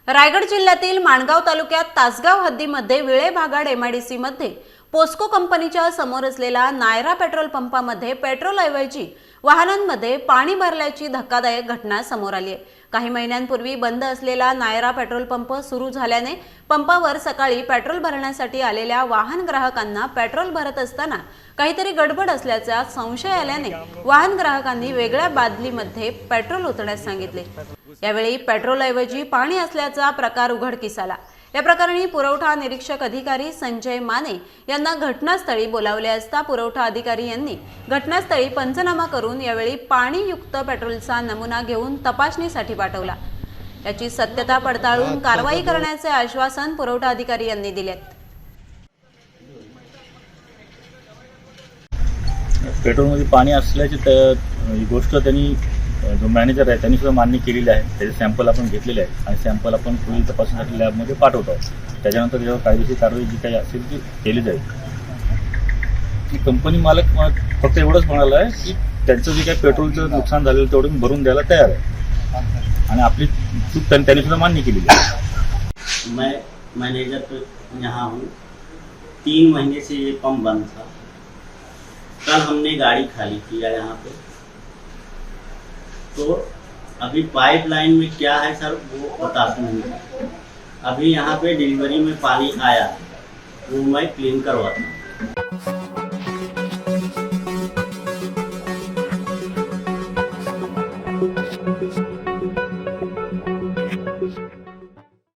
रायगड जिल्ह्यातील माणगाव तालुक्यात तासगाव हद्दीमध्ये विळे भागाड एमआयडीसी मध्ये पोस्को कंपनीच्या समोर असलेल्या नायरा पेट्रोल पंपामध्ये पेट्रोलऐवजी वाहनांमध्ये पाणी भरल्याची धक्कादायक घटना समोर आली आहे। काही महिन्यांपूर्वी बंद असलेला नायरा पेट्रोल पंप सुरू झाल्याने पंपावर सकाळी पेट्रोल भरण्यासाठी आलेल्या वाहन ग्राहकांना पेट्रोल भरत असताना काहीतरी गडबड असल्याचा संशय आल्याने वाहन ग्राहकांनी वेगळ्या बादलीमध्ये पेट्रोल ओतण्यास सांगितले। यावेळी पेट्रोलऐवजी पाणी असल्याचा प्रकार उघडकीस आला। या प्रकरणी पुरवठा निरीक्षक अधिकारी संजय माने यांना घटनास्थळी बोलावले असता पुरवठा अधिकारी यांनी घटनास्थळी पंचनामा करून यावेळी पाणीयुक्त पेट्रोलचा नमुना घेऊन तपासणीसाठी पाठवला। याची सत्यता पडताळून कारवाई करण्याचे आश्वासन पुरवठा अधिकारी यांनी दिले। पेट्रोलमध्ये पाणी असल्याची गोष्ट त्यांनी जो मॅनेजर आहे त्यांनी सुद्धा मान्य केलेली आहे। त्याचे सॅम्पल आपण घेतलेले आहे आणि सॅम्पल आपण पुढील तपासणीसाठी लॅबमध्ये पाठवतो। त्याच्यानंतर जेव्हा कायदेशीर कारवाई जी काही असेल ती केली जाईल। की कंपनी मालक फक्त एवढंच म्हणाला आहे की त्यांचं जे काही पेट्रोलचं नुकसान झालेलं तेवढं भरून द्यायला तयार आहे आणि आपली चूक त्यांनी सुद्धा मान्य केलेली आहे। मैं मैनेजर तो यहाँ हूँ। 3 महीने से ये पंप बंद था। कल हमने गाड़ी खाली किया यहाँ पे, तो अभी पाइपलाइन में क्या है सर वो बताते नहीं। अभी यहाँ पे डिलीवरी में पानी आया, वो मैं क्लीन करवाता हूँ।